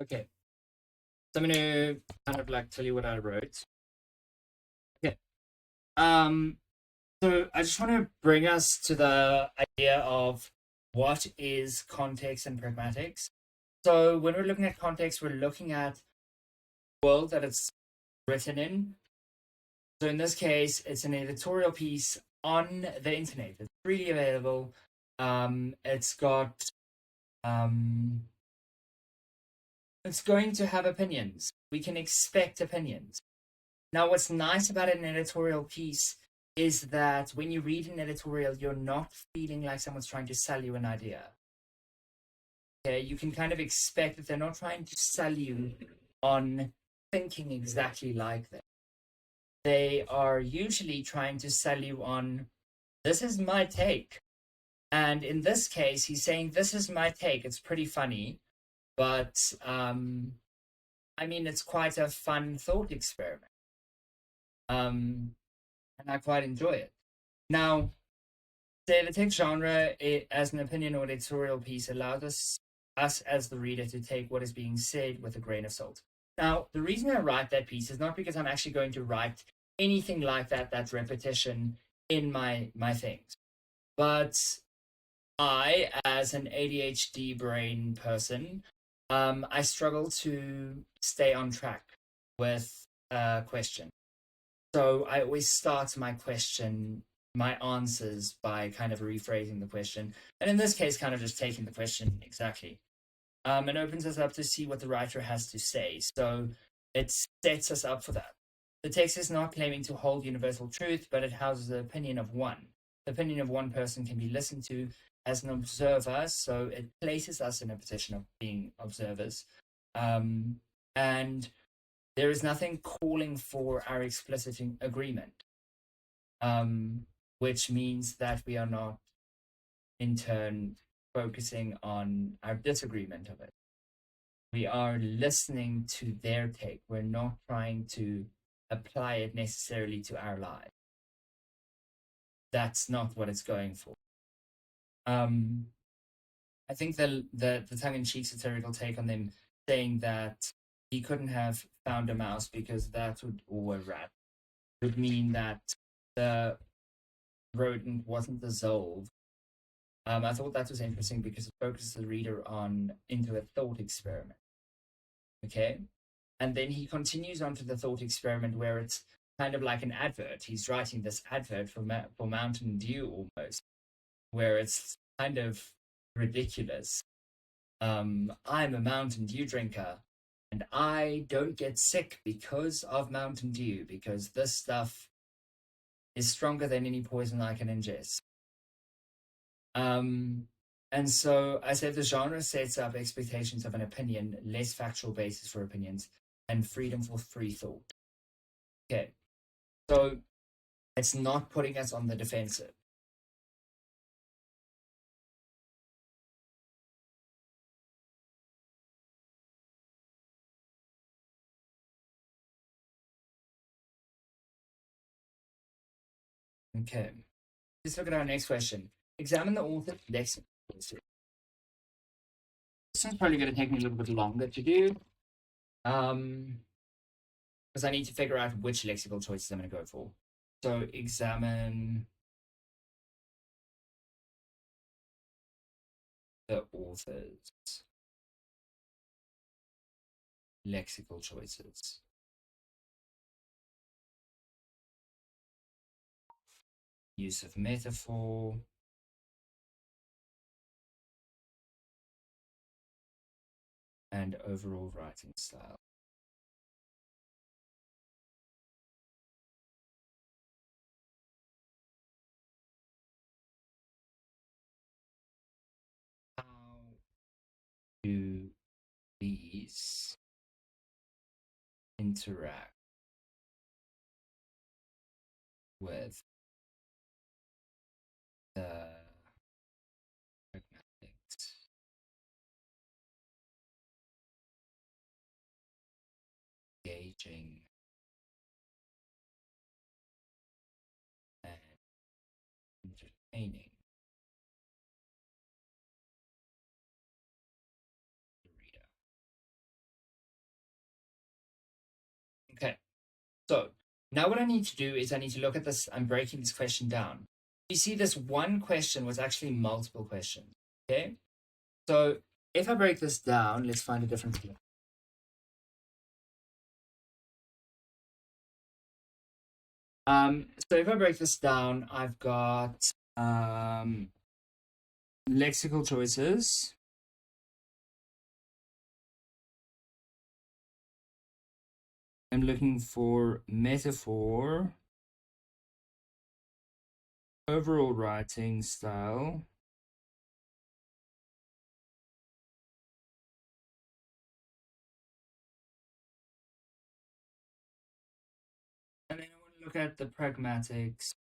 Okay, so I'm gonna kind of like tell you what I wrote. Okay. Um, so I just want to bring us to the idea of what is context and pragmatics. So when we're looking at context, we're looking at the world that it's written in. So in this case, it's an editorial piece on the internet. It's freely available. It's got it's going to have opinions. We can expect opinions. Now, what's nice about an editorial piece is that when you read an editorial, you're not feeling like someone's trying to sell you an idea. Okay, you can kind of expect that they're not trying to sell you on thinking exactly like them. They are usually trying to sell you on, this is my take. And in this case, he's saying, this is my take. It's pretty funny, but I mean, it's quite a fun thought experiment. And I quite enjoy it. Now, the text genre, as an opinion or editorial piece, allows us as the reader to take what is being said with a grain of salt. Now, the reason I write that piece is not because I'm actually going to write anything like that, that's repetition in my things. But I, as an ADHD brain person, I struggle to stay on track with a question. So I always start my answers by kind of rephrasing the question. And in this case, kind of just taking the question exactly. It opens us up to see what the writer has to say. So it sets us up for that. The text is not claiming to hold universal truth, but it houses the opinion of one. The opinion of one person can be listened to as an observer, so it places us in a position of being observers. And there is nothing calling for our explicit agreement, which means that we are not, in turn, focusing on our disagreement of it. We are listening to their take. We're not trying to apply it necessarily to our lives. That's not what it's going for. I think the tongue-in-cheek satirical take on them saying that he couldn't have found a mouse because that would, or a rat, would mean that the rodent wasn't dissolved. I thought that was interesting because it focuses the reader on into a thought experiment. Okay, and then he continues on to the thought experiment where it's kind of like an advert. He's writing this advert for Mountain Dew almost, where it's kind of ridiculous. I'm a Mountain Dew drinker, and I don't get sick because of Mountain Dew because this stuff is stronger than any poison I can ingest. Um, and so I said the genre sets up expectations of an opinion, less factual basis for opinions, and freedom for free thought. Okay, so it's not putting us on the defensive. Okay, let's look at our next question. Examine the author's lexical choices. This is probably going to take me a little bit longer to do, because I need to figure out which lexical choices I'm going to go for. So examine the author's lexical choices. Use of metaphor, and overall writing style. How do these interact with the pragmatics, engaging, and entertaining the reader? So now what I need to do is I need to look at this. I'm breaking this question down. You see, this one question was actually multiple questions. Okay. So if I break this down, let's find a different thing. So if I break this down, I've got lexical choices. I'm looking for metaphor, overall writing style, and then I want to look at the pragmatics.